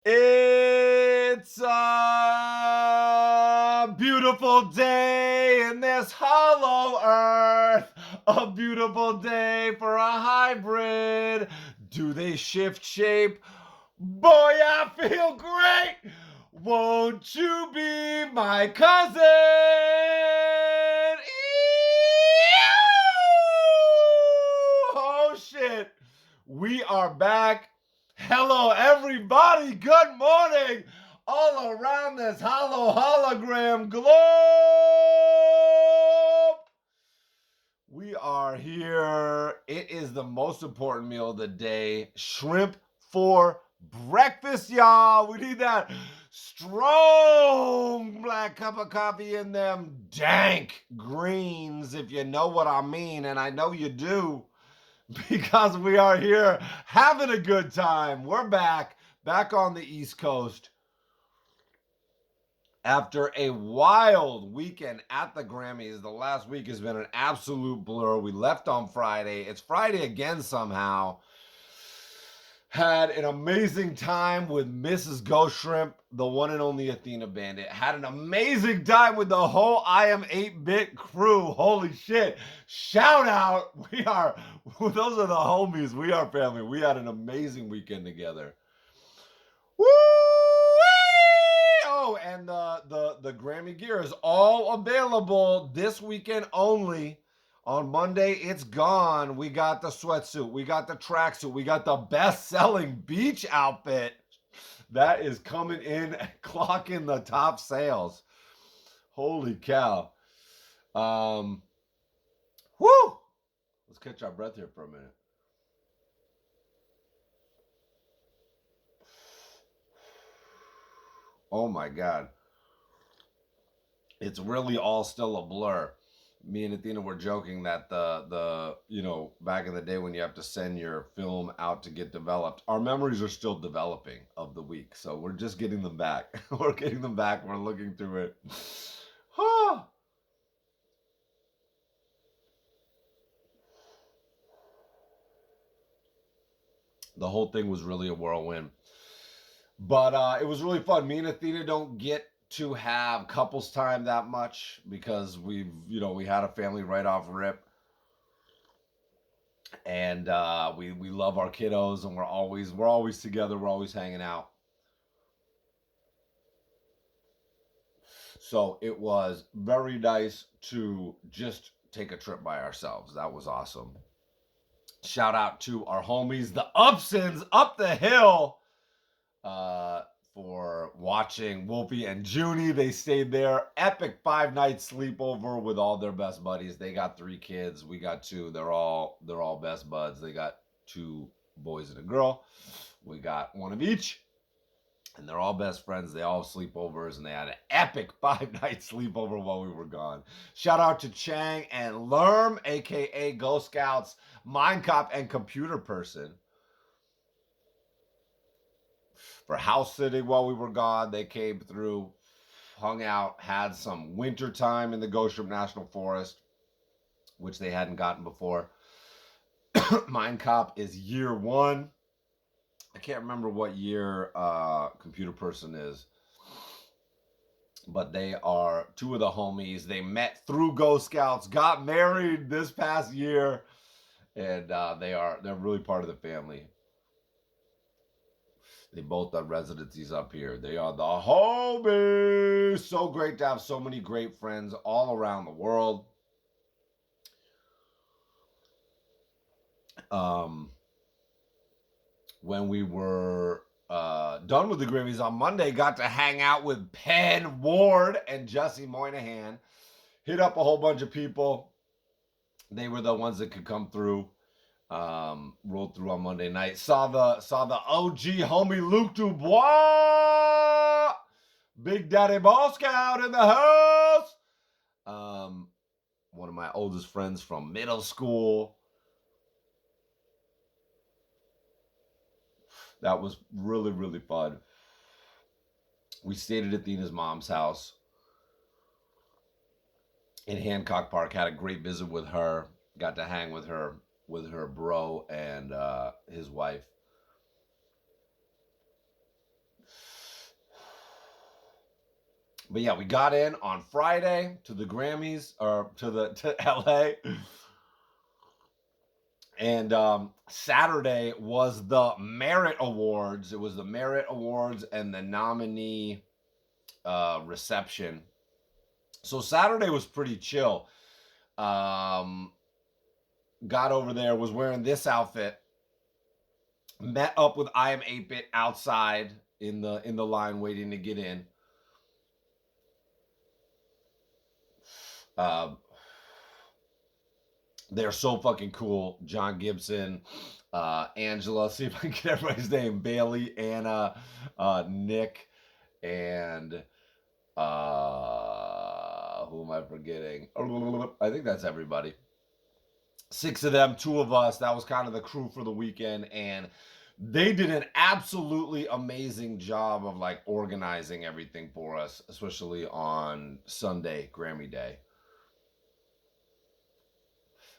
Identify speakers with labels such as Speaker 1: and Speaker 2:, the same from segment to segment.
Speaker 1: It's a beautiful day in this hollow earth. A beautiful day for a hybrid. Do they shift shape? Boy, I feel great. Won't you be my cousin? Oh, shit. We are back. Hello, everybody. Good morning. All around this hollow hologram globe. We are here. It is the most important meal of the day. Shrimp for breakfast, y'all. We need that strong black cup of coffee in them dank greens, if you know what I mean. And I know you do, because we are here having a good time. We're back on the East Coast after a wild weekend at the Grammys. The last week has been an absolute blur. We left on Friday. It's Friday again somehow. Had an amazing time with Mrs. Ghostshrimp, the one and only Athena Bandit. Had an amazing time with the whole I Am 8-Bit crew. Holy shit. Shout out. Those are the homies. We are family. We had an amazing weekend together. Woo! Oh, and the Grammy gear is all available this weekend only. On Monday, it's gone. We got the sweatsuit. We got the tracksuit. We got the best-selling beach outfit. That is coming in, clocking the top sales. Holy cow. Woo! Let's catch our breath here for a minute. Oh my God. It's really all still a blur. Me and Athena were joking that the back in the day when you have to send your film out to get developed, our memories are still developing of the week. So we're just getting them back. We're getting them back. We're looking through it. The whole thing was really a whirlwind. But it was really fun. Me and Athena don't get to have couples time that much because we had a family right off rip, and we love our kiddos, and we're always together. We're always hanging out. So it was very nice to just take a trip by ourselves. That was awesome. Shout out to our homies, the Upsons up the hill, uh, for watching Wolfie and Junie. They stayed there. Epic 5-night sleepover with all their best buddies. They got 3 kids. We got 2. They're all best buds. They got 2 boys and a girl. We got 1 of each. And they're all best friends. They all have sleepovers, and they had an epic 5-night sleepover while we were gone. Shout out to Chang and Lerm, aka Ghost Scouts, Mind Cop, and Computer Person, for house sitting while we were gone. They came through, hung out, had some winter time in the Ghostshrimp National Forest, which they hadn't gotten before. Mind Cop is year 1. I can't remember what year Computer Person is, but they are 2 of the homies. They met through Ghost Scouts, got married this past year, and they're really part of the family. They both done residencies up here. They are the homies. So great to have so many great friends all around the world. When we were done with the Grammys on Monday, got to hang out with Penn Ward and Jesse Moynihan. Hit up a whole bunch of people. They were the ones that could come through. Rolled through on Monday night. Saw the OG homie Luke Dubois, Big Daddy Ball Scout in the house. One of my oldest friends from middle school. That was really, really fun. We stayed at Athena's mom's house in Hancock Park. Had a great visit with her. Got to hang with her bro and his wife. But yeah, we got in on Friday to the Grammys, or to LA. And Saturday was the Merit Awards. It was the Merit Awards and the nominee reception. So Saturday was pretty chill. Got over there, was wearing this outfit, met up with I Am 8-Bit outside in the line waiting to get in. They're so fucking cool. John Gibson, Angela, see if I can get everybody's name. Bailey, Anna, Nick, and who am I forgetting? I think that's everybody. 6 of them, 2 of us. That was kind of the crew for the weekend, and they did an absolutely amazing job of like organizing everything for us, especially on Sunday, Grammy Day.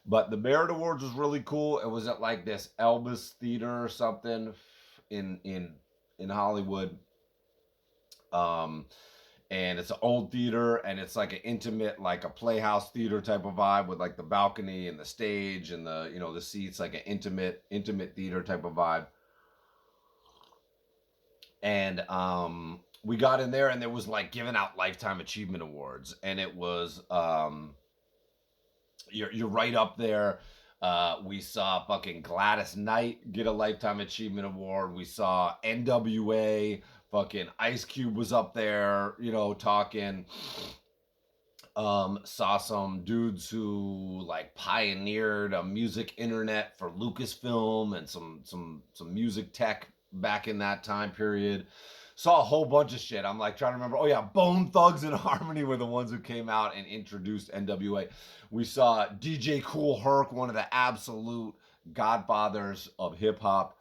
Speaker 1: But the Merit Awards was really cool. It was at like this Elvis Theater or something in Hollywood. And it's an old theater, and it's like an intimate, like a Playhouse theater type of vibe with like the balcony and the stage and the, you know, the seats, like an intimate theater type of vibe. And we got in there, and there was like giving out Lifetime Achievement Awards, and it was you're right up there. We saw fucking Gladys Knight get a Lifetime Achievement Award. We saw NWA. Fucking Ice Cube was up there, you know, talking. Saw some dudes who like pioneered a music internet for Lucasfilm and some music tech back in that time period. Saw a whole bunch of shit. I'm like trying to remember. Oh yeah, Bone Thugs and Harmony were the ones who came out and introduced NWA. We saw DJ Kool Herc, one of the absolute godfathers of hip hop,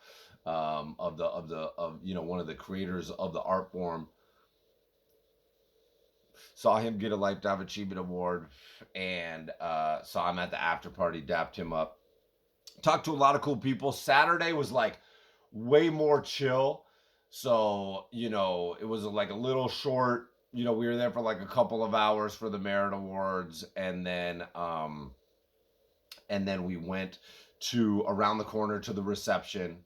Speaker 1: of you know, one of the creators of the art form. Saw him get a Lifetime Achievement Award, and saw him at the after party, dapped him up. Talked to a lot of cool people. Saturday was like way more chill. So, you know, it was like a little short. You know, we were there for like a couple of hours for the Merit Awards, and then we went to around the corner to the reception,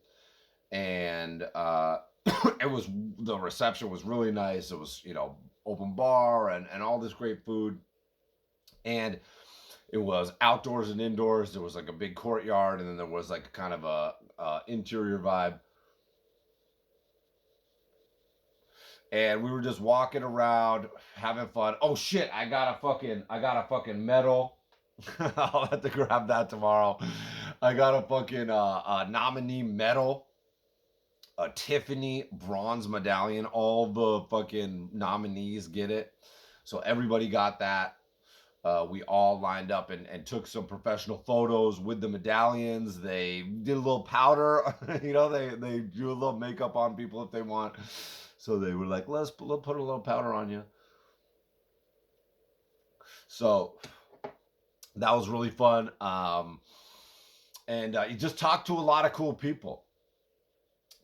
Speaker 1: and it was, the reception was really nice. It was, you know, open bar and all this great food, and it was outdoors and indoors. There was like a big courtyard, and then there was like kind of a interior vibe. And we were just walking around having fun. Oh shit, I got a fucking medal. I'll have to grab that tomorrow. I got a fucking nominee medal, a Tiffany bronze medallion. All the fucking nominees get it. So everybody got that. We all lined up and took some professional photos with the medallions. They did a little powder, you know, they do a little makeup on people if they want. So they were like, let's put a little powder on you. So that was really fun. And you just talked to a lot of cool people.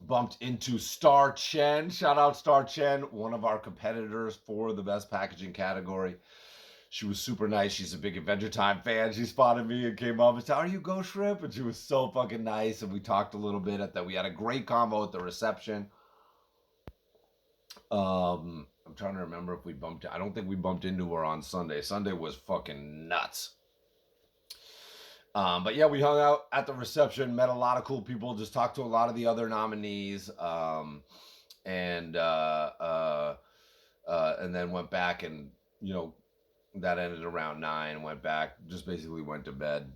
Speaker 1: Bumped into Star Chen. Shout out Star Chen, one of our competitors for the best packaging category. She was super nice. She's a big Adventure Time fan. She spotted me and came up and said, "Are you Ghostshrimp?" And she was so fucking nice. And we talked a little bit at that. We had a great combo at the reception. I'm trying to remember if we bumped. I don't think we bumped into her on Sunday. Sunday was fucking nuts. But yeah, we hung out at the reception, met a lot of cool people, just talked to a lot of the other nominees, and then went back, and you know, that ended around 9. Went back, just basically went to bed,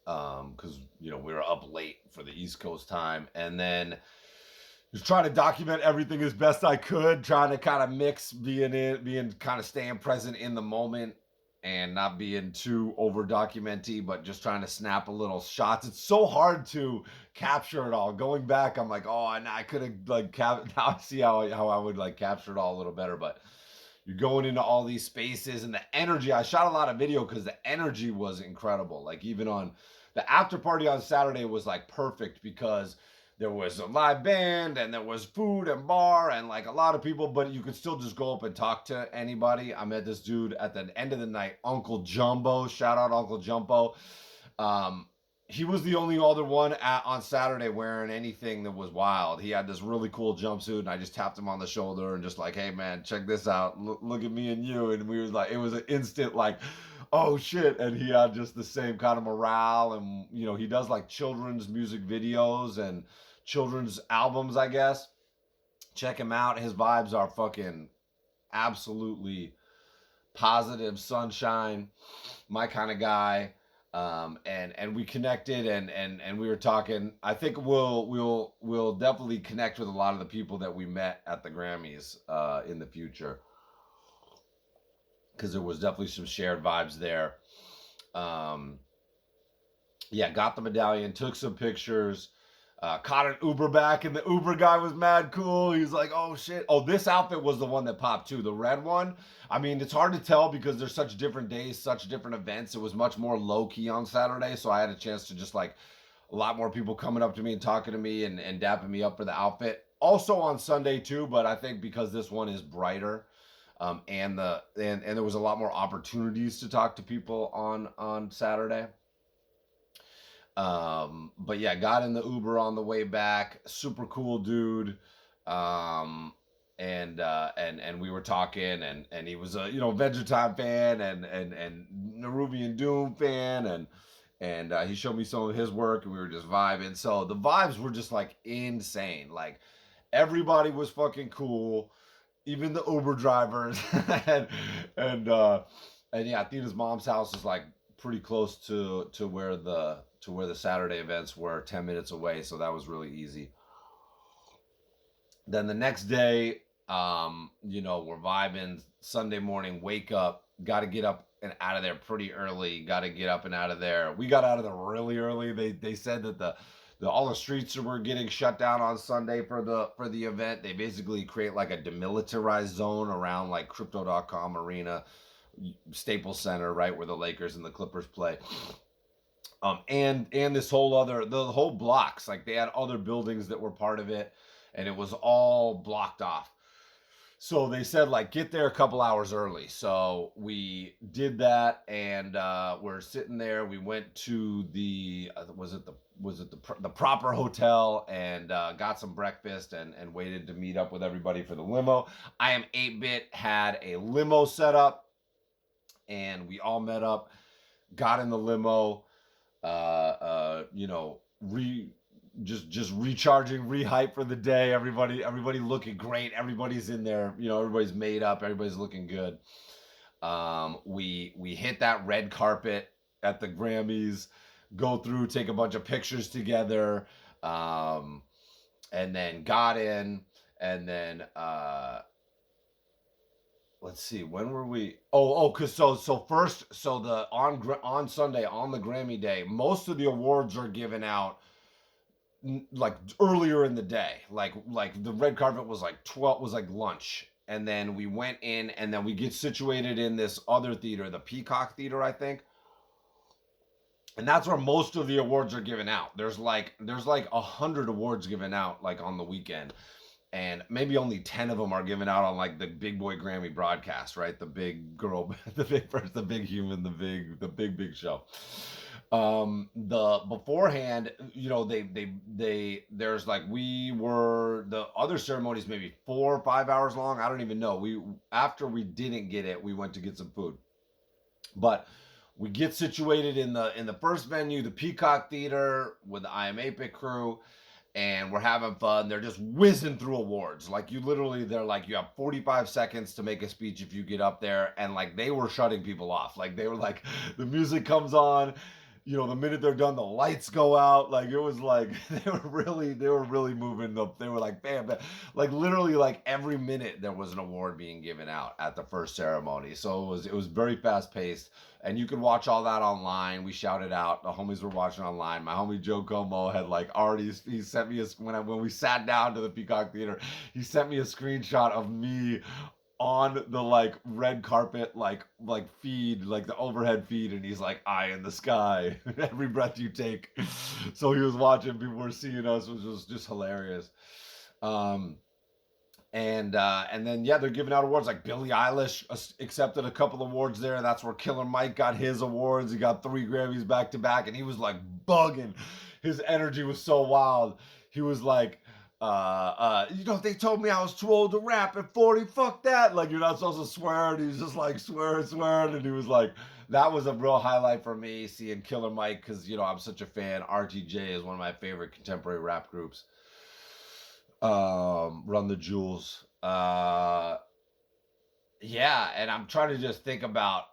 Speaker 1: because you know we were up late for the East Coast time, and then just trying to document everything as best I could, trying to kind of mix being kind of staying present in the moment and not being too over documenty, but just trying to snap a little shots. It's so hard to capture it all. Going back, I'm like, oh, and I could have like now I see how I would like capture it all a little better, but you're going into all these spaces and the energy. I shot a lot of video because the energy was incredible. Like even on the after party on Saturday was like perfect because there was a live band and there was food and bar and like a lot of people, but you could still just go up and talk to anybody. I met this dude at the end of the night, Uncle Jumbo. Shout out Uncle Jumbo. He was the only other one on Saturday wearing anything that was wild. He had this really cool jumpsuit, and I just tapped him on the shoulder and just like, hey man, check this out. Look at me and you. And we was like, it was an instant like, oh shit. And he had just the same kind of morale. And, you know, he does like children's music videos and children's albums, I guess. Check him out. His vibes are fucking absolutely positive, sunshine, my kind of guy. And we connected and we were talking. I think we'll definitely connect with a lot of the people that we met at the Grammys in the future, because there was definitely some shared vibes there. Yeah, got the medallion, took some pictures, caught an Uber back, and the Uber guy was mad cool. He's like, oh shit. Oh, this outfit was the one that popped too, the red one. I mean, it's hard to tell because there's such different days, such different events. It was much more low key on Saturday, so I had a chance to just like a lot more people coming up to me and talking to me and dapping me up for the outfit. Also on Sunday too, but I think because this one is brighter, and there was a lot more opportunities to talk to people on Saturday. But yeah, got in the Uber on the way back. Super cool dude. And we were talking, and he was a Vegetime fan and Nerubian Doom fan, and he showed me some of his work, and we were just vibing. So the vibes were just like insane. Like everybody was fucking cool, even the Uber drivers, and yeah, Athena's mom's house is like pretty close to where the Saturday events were, 10 minutes away, so that was really easy. Then the next day, we're vibing. Sunday morning, wake up, got to get up and out of there pretty early. Got to get up and out of there. We got out of there really early. They said that all the streets were getting shut down on Sunday for the event. They basically create like a demilitarized zone around like Crypto.com Arena, Staples Center, right where the Lakers and the Clippers play. And the whole blocks, like they had other buildings that were part of it, and it was all blocked off. So they said like get there a couple hours early. So we did that, and we're sitting there. We went to the the proper hotel and got some breakfast and waited to meet up with everybody for the limo. I Am 8-Bit had a limo set up, and we all met up, got in the limo. Just recharging, rehype for the day. Everybody looking great. Everybody's in there. Everybody's made up. Everybody's looking good. We hit that red carpet at the Grammys, go through, take a bunch of pictures together, and then got in, and then let's see, when were we? Cause first, on Sunday, on the Grammy day, most of the awards are given out like earlier in the day. Like the red carpet was like 12, was like lunch, and then we went in, and then we get situated in this other theater, the Peacock Theater, I think. And that's where most of the awards are given out. There's like 100 awards given out like on the weekend, and maybe only 10 of them are given out on like the big boy Grammy broadcast, right? The big girl, the big person, the big human, the big show. The beforehand, there's like, the other ceremonies maybe 4 or 5 hours long. I don't even know. After we didn't get it, we went to get some food, but we get situated in the first venue, the Peacock Theater, with the I Am 8-Bit crew, and we're having fun. They're just whizzing through awards. Like they're like, you have 45 seconds to make a speech if you get up there. And like, they were shutting people off. Like they were like, the music comes on, the minute they're done, the lights go out. Like it was like, they were really moving up. They were like, bam, bam. Like literally like every minute there was an award being given out at the first ceremony. So it was very fast paced. And you can watch all that online. We shouted out. The homies were watching online. My homie Joe Como had like already, he sent me when we sat down to the Peacock Theater, he sent me a screenshot of me on the like red carpet, like feed, like the overhead feed, and he's like, "Eye in the sky, every breath you take." So he was watching, people were seeing us, which was just hilarious. Um, and then yeah, they're giving out awards. Like Billie Eilish accepted a couple awards there. That's where Killer Mike got his awards. He got 3 Grammys back to back, and he was like bugging. His energy was so wild. He was like, they told me I was too old to rap at 40. Fuck that. Like, you're not supposed to swear. And he was just like swearing. And he was like, that was a real highlight for me, seeing Killer Mike, because I'm such a fan. RTJ is one of my favorite contemporary rap groups. Run the Jewels. Yeah, and I'm trying to just think about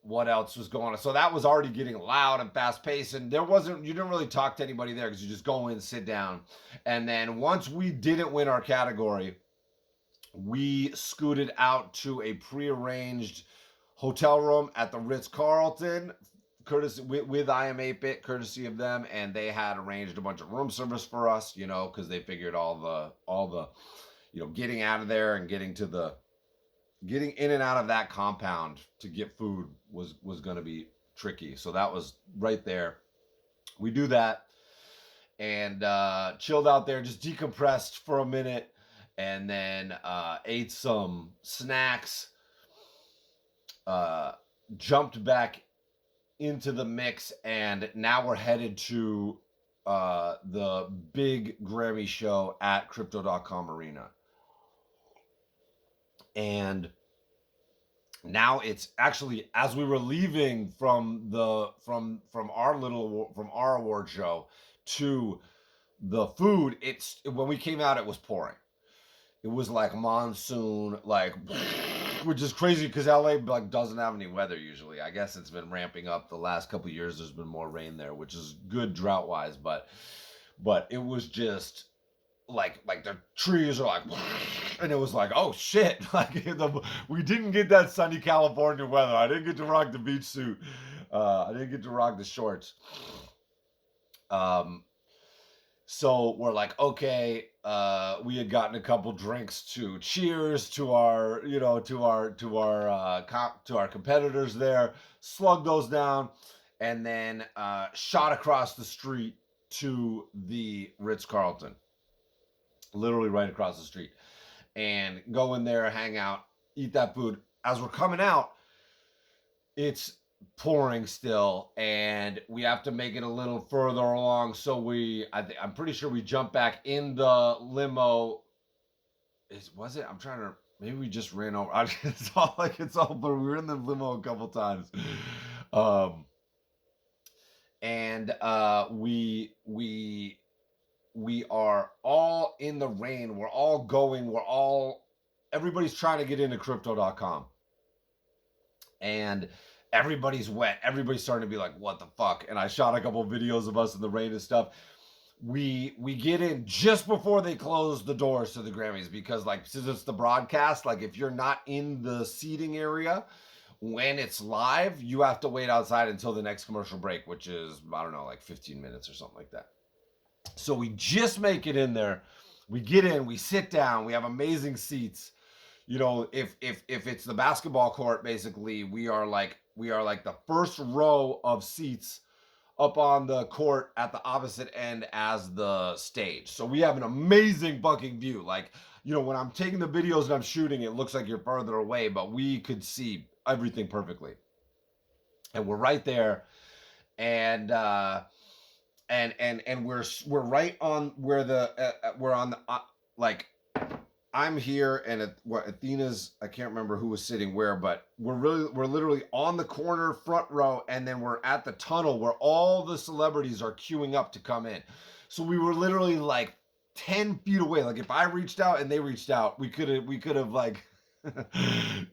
Speaker 1: what else was going on. So that was already getting loud and fast paced, and you didn't really talk to anybody there because you just go in, sit down. And then once we didn't win our category, we scooted out to a prearranged hotel room at the Ritz-Carlton, courtesy with I Am 8-Bit, courtesy of them, and they had arranged a bunch of room service for us, because they figured all the getting out of there and getting in and out of that compound to get food was going to be tricky. So that was right there. We do that and chilled out there, just decompressed for a minute, and then ate some snacks, jumped back into the mix, and now we're headed to the big Grammy show at Crypto.com Arena. And now it's actually, as we were leaving from our award show to the food, when we came out, it was pouring. It was like monsoon, like, which is crazy because LA like doesn't have any weather usually. I guess it's been ramping up the last couple of years. There's been more rain there, which is good drought wise, but it was just like the trees are like, and it was like, oh shit, like we didn't get that sunny California weather. I didn't get to rock the beach suit. I didn't get to rock the shorts. So we're like, okay, we had gotten a couple drinks to cheers to our, to our competitors there, slugged those down, and then shot across the street to the Ritz-Carlton, literally right across the street, and go in there, hang out, eat that food. As we're coming out, it's pouring still, and we have to make it a little further along. So I'm pretty sure we jump back in the limo. I'm trying to, maybe we just ran over. It's all, but we were in the limo a couple times. We are all in the rain. We're all going. Everybody's trying to get into Crypto.com. And everybody's wet. Everybody's starting to be like, what the fuck? And I shot a couple of videos of us in the rain and stuff. We get in just before they close the doors to the Grammys, because since it's the broadcast, if you're not in the seating area when it's live, you have to wait outside until the next commercial break, which is, I don't know, 15 minutes or something like that. So we just make it in there. We get in, we sit down, we have amazing seats. If it's the basketball court, basically, we are like the first row of seats up on the court at the opposite end as the stage. So we have an amazing fucking view. When I'm taking the videos and I'm shooting, it looks like you're further away, but we could see everything perfectly. And we're right there. And we're right on where we're on the, I'm here, and Athena's, I can't remember who was sitting where, but we're literally on the corner front row, and then we're at the tunnel where all the celebrities are queuing up to come in. So we were literally 10 feet away. If I reached out and they reached out, we could have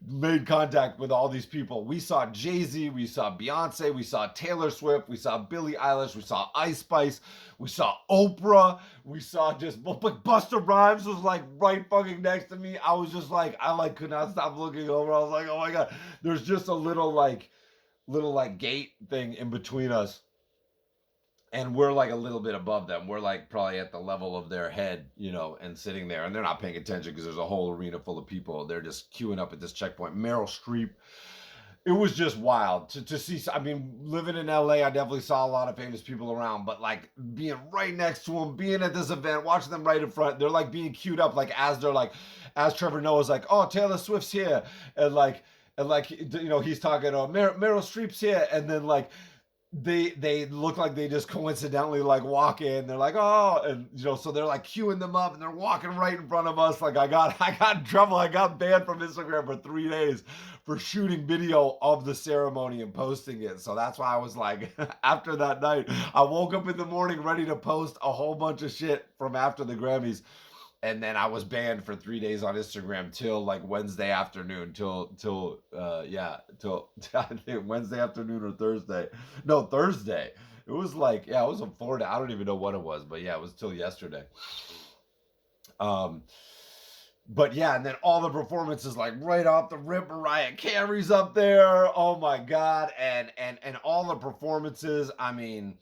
Speaker 1: made contact with all these people. We saw Jay-Z, we saw Beyonce, we saw Taylor Swift, we saw Billie Eilish, we saw Ice Spice, we saw Oprah, we saw just Busta Rhymes was right fucking next to me. I was just I could not stop looking over. I was like, oh my god, there's just a little gate thing in between us. and we're like a little bit above them. We're like probably at the level of their head, and sitting there, and they're not paying attention because there's a whole arena full of people. They're just queuing up at this checkpoint. Meryl Streep. It was just wild to see. I mean, living in LA, I definitely saw a lot of famous people around, but like being right next to them, being at this event, watching them right in front, they're like being queued up, like as Trevor Noah's like, oh, Taylor Swift's here, and he's talking, oh, Meryl Streep's here, and then like they look like they just coincidentally like walk in. They're like, oh, and so they're like queuing them up, and they're walking right in front of us. Like I got in trouble. I got banned from Instagram for 3 days for shooting video of the ceremony and posting it. So that's why I was like, after that night, I woke up in the morning ready to post a whole bunch of shit from after the Grammys. And then I was banned for 3 days on Instagram till like Wednesday afternoon, till I think Wednesday afternoon or Thursday. No, Thursday. It was like, it was a 4 day. I don't even know what it was, but yeah, it was till yesterday. But yeah, and then all the performances, like right off the rip, Mariah Carey's up there. Oh my god, and all the performances. I mean,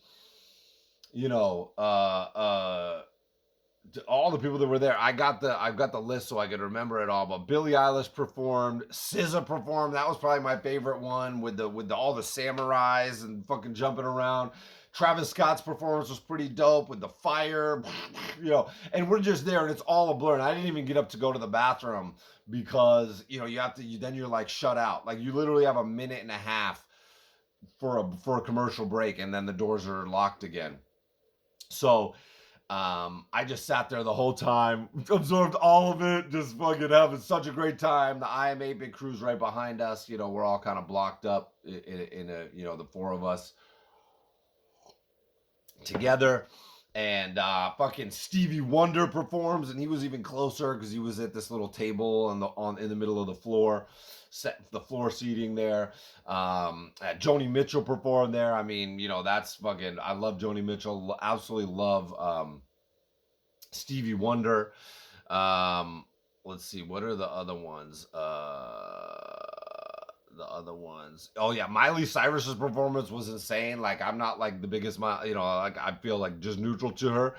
Speaker 1: all the people that were there. I've got the list so I could remember it all. But Billie Eilish performed, SZA performed. That was probably my favorite one with all the samurais and fucking jumping around. Travis Scott's performance was pretty dope with the fire, and we're just there and it's all a blur. And I didn't even get up to go to the bathroom because you have to. Then you're like shut out. Like you literally have a minute and a half for a commercial break, and then the doors are locked again. So I just sat there the whole time, absorbed all of it, just fucking having such a great time. The IM8 big crew's right behind us. We're all kind of blocked up in the four of us together. And fucking Stevie Wonder performs, and he was even closer because he was at this little table in the middle of the floor, set the floor seating there. Joni Mitchell performed there. I mean, that's fucking. I love Joni Mitchell. Absolutely love Stevie Wonder. Let's see, what are the other ones? Oh yeah, Miley Cyrus's performance was insane. Like I'm not like the biggest, like I feel like just neutral to her.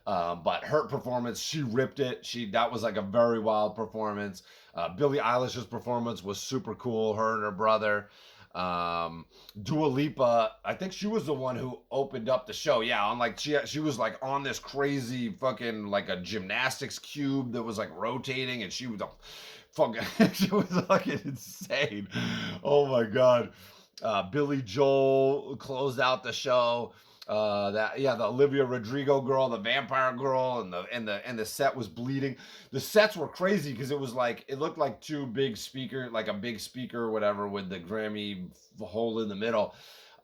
Speaker 1: But her performance, she ripped it. That was like a very wild performance. Billie Eilish's performance was super cool. Her and her brother. Dua Lipa, I think she was the one who opened up the show. Yeah, on like she was like on this crazy fucking like a gymnastics cube that was like rotating, and she was fucking she was fucking insane. Oh my god. Billy Joel closed out the show. The Olivia Rodrigo girl, the vampire girl, and the set was bleeding. The sets were crazy because it looked like two big speaker, like a big speaker or whatever with the Grammy hole in the middle.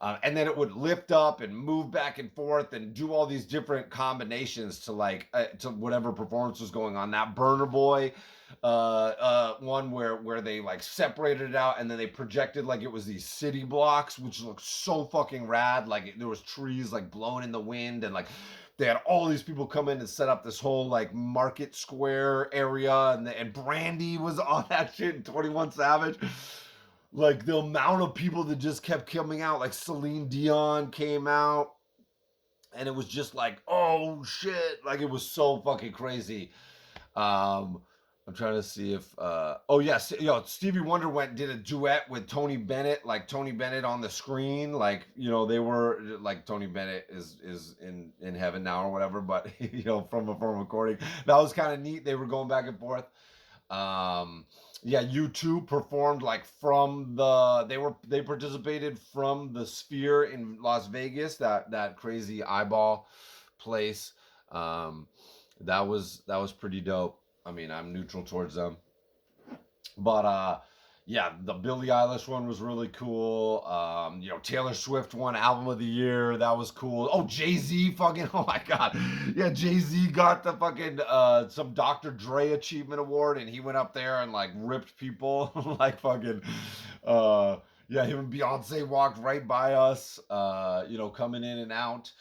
Speaker 1: And then it would lift up and move back and forth and do all these different combinations to whatever performance was going on. That Burner Boy one where they like separated it out and then they projected like it was these city blocks, which looked so fucking rad. Like there was trees like blowing in the wind, and like they had all these people come in and set up this whole like market square area, and Brandy was on that shit, and 21 Savage. Like the amount of people that just kept coming out, like Celine Dion came out, and it was just like, oh shit, like it was so fucking crazy. I'm trying to see if Stevie Wonder did a duet with Tony Bennett, like Tony Bennett on the screen, like they were like Tony Bennett is in heaven now or whatever, but from a recording. That was kind of neat. They were going back and forth. U2 performed like they participated from the Sphere in Las Vegas, that crazy eyeball place. That was pretty dope. I mean, I'm neutral towards them. But the Billie Eilish one was really cool. Taylor Swift won Album of the Year. That was cool. Oh, Jay-Z fucking, oh my God. Yeah, Jay-Z got the fucking, some Dr. Dre Achievement Award, and he went up there and like ripped people. Like fucking, him and Beyonce walked right by us, coming in and out.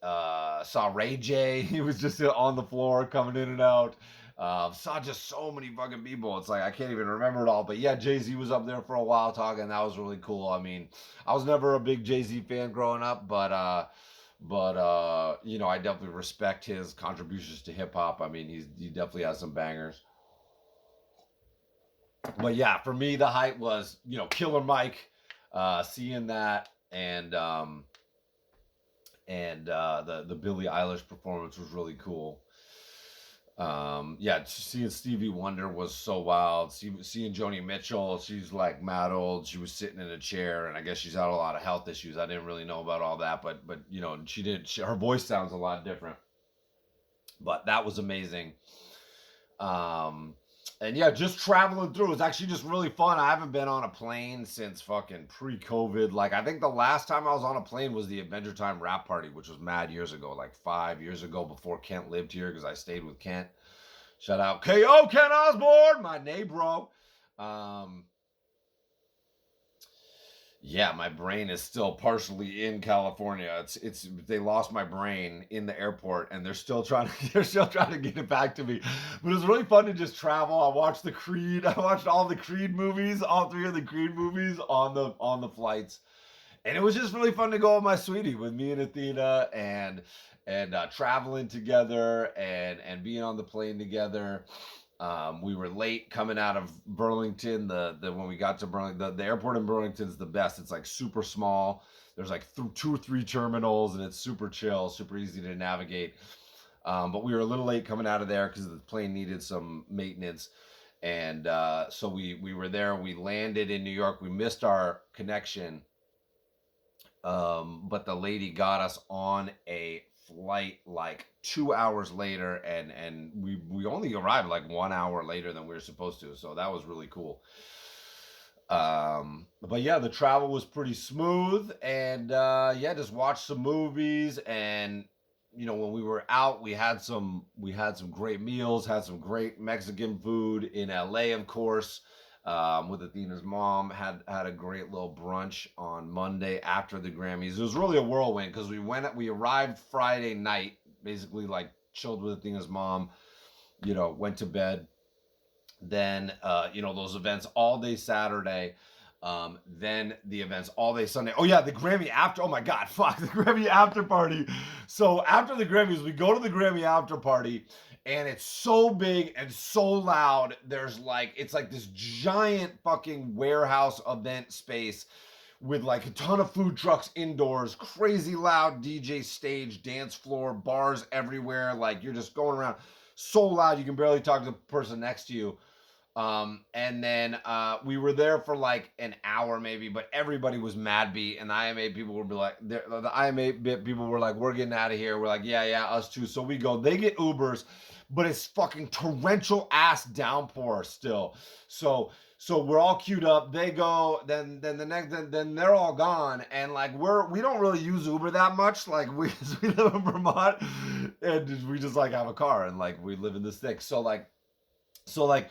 Speaker 1: Saw Ray J. He was just on the floor coming in and out. Saw just so many fucking people. It's like I can't even remember it all. But yeah, Jay-Z was up there for a while talking. That was really cool. I mean, I was never a big Jay-Z fan growing up, but you know, I definitely respect his contributions to hip hop. I mean, he definitely has some bangers. But yeah, for me, the hype was, you know, Killer Mike, seeing that, and the Billie Eilish performance was really cool. Yeah, seeing Stevie Wonder was so wild. Seeing Joni Mitchell, she's like mad old. She was sitting in a chair, and I guess she's had a lot of health issues. I didn't really know about all that, but you know, her voice sounds a lot different. But that was amazing. Um, and yeah, just traveling through was actually just really fun. I haven't been on a plane since fucking pre-COVID. Like I think the last time I was on a plane was the Adventure Time rap party, which was mad years ago, like 5 years ago before Kent lived here because I stayed with Kent. Shout out KO Ken Osborne, my neighbor. Um, yeah, my brain is still partially in California. It's they lost my brain in the airport and they're still trying to they're still trying to get it back to me. But it was really fun to just travel. I watched the Creed. I watched all the Creed movies, all three of the Creed movies on the flights. And it was just really fun to go with my sweetie, with me and Athena, and traveling together and being on the plane together. We were late coming out of Burlington. The when we got to Burlington, the airport in Burlington is the best. It's like super small. There's like two or three terminals, and it's super chill, super easy to navigate. But we were a little late coming out of there because the plane needed some maintenance, and so we were there. We landed in New York. We missed our connection, but the lady got us on a flight like 2 hours later, and we only arrived like 1 hour later than we were supposed to, so that was really cool. But yeah, the travel was pretty smooth, and yeah, just watched some movies, and you know, when we were out, we had some great meals, had some great Mexican food in LA, of course. With Athena's mom, had a great little brunch on Monday after the Grammys. It was really a whirlwind because we arrived Friday night, basically like chilled with Athena's mom, you know, went to bed. Then you know, those events all day Saturday. Then the events all day Sunday. Oh yeah, the Grammy after. Oh my God, fuck, the Grammy after party. So after the Grammys, we go to the Grammy after party, and it's so big and so loud. It's like this giant fucking warehouse event space with like a ton of food trucks indoors, crazy loud DJ stage, dance floor, bars everywhere. Like you're just going around so loud you can barely talk to the person next to you. And then we were there for like an hour maybe, but everybody was mad beat, and the IMA people would be like, the IMA people were like, we're getting out of here. We're like, yeah, us too. So we go. They get Ubers, but it's fucking torrential ass downpour still. So we're all queued up. They go. Then they're all gone, and like we don't really use Uber that much. Like we live in Vermont, and we just like have a car, and like we live in the sticks. So like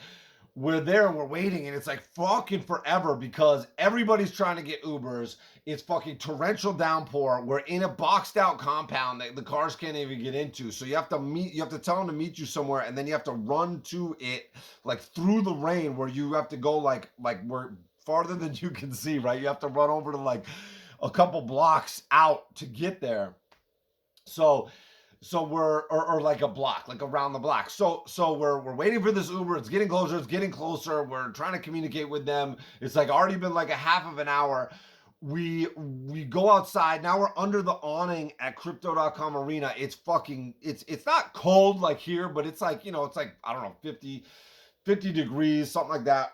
Speaker 1: we're there and we're waiting, and it's like fucking forever because everybody's trying to get Ubers. It's fucking torrential downpour. We're in a boxed out compound that the cars can't even get into. So you have to tell them to meet you somewhere, and then you have to run to it like through the rain, where you have to go like we're farther than you can see, right? You have to run over to like a couple blocks out to get there. So we're or like a block, like around the block. So we're waiting for this Uber. It's getting closer. It's getting closer. We're trying to communicate with them. It's like already been like a half of an hour. We go outside. Now we're under the awning at crypto.com arena. It's not cold like here, but it's like, you know, it's like, I don't know, 50 degrees, something like that.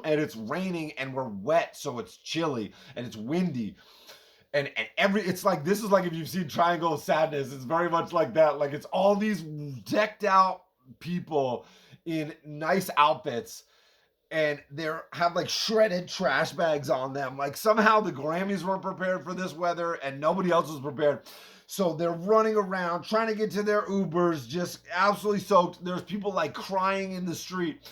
Speaker 1: And it's raining and we're wet, so it's chilly and it's windy. And it's like, this is like if you've seen Triangle of Sadness, it's very much like that. Like it's all these decked out people in nice outfits, and they have like shredded trash bags on them. Like somehow the Grammys weren't prepared for this weather, and nobody else was prepared. So they're running around trying to get to their Ubers, just absolutely soaked. There's people like crying in the street.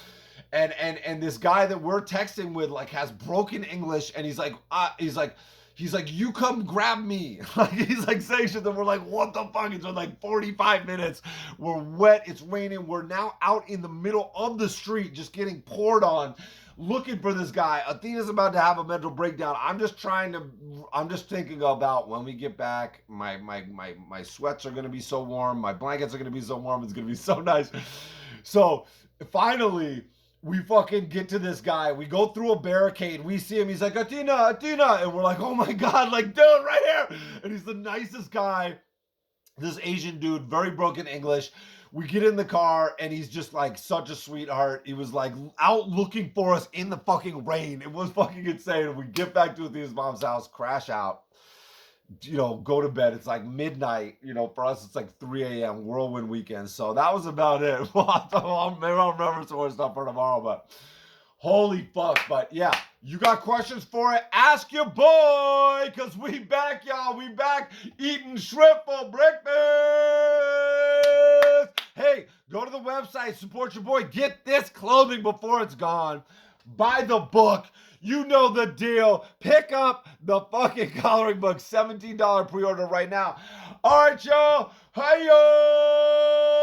Speaker 1: And this guy that we're texting with like has broken English, and he's like, He's like, you come grab me. Like, he's like saying shit that we're like, what the fuck? It's been like 45 minutes. We're wet. It's raining. We're now out in the middle of the street, just getting poured on, looking for this guy. Athena's about to have a mental breakdown. I'm just thinking about when we get back, my sweats are going to be so warm. My blankets are going to be so warm. It's going to be so nice. So finally, we fucking get to this guy. We go through a barricade. We see him. He's like, Athena. And we're like, oh my God, like, dude, right here. And he's the nicest guy. This Asian dude, very broken English. We get in the car and he's just like such a sweetheart. He was like out looking for us in the fucking rain. It was fucking insane. And we get back to Athena's mom's house, crash out, go to bed. It's like midnight. For us, it's like 3 a.m. whirlwind weekend. So that was about it. Maybe I'll remember some more stuff for tomorrow, but holy fuck. But yeah, you got questions for it? Ask your boy, because we back, y'all. We back eating shrimp for breakfast. Hey, go to the website, support your boy. Get this clothing before it's gone. Buy the book. You know the deal. Pick up the fucking coloring book. $17 pre-order right now. All right, y'all. Hi, yo.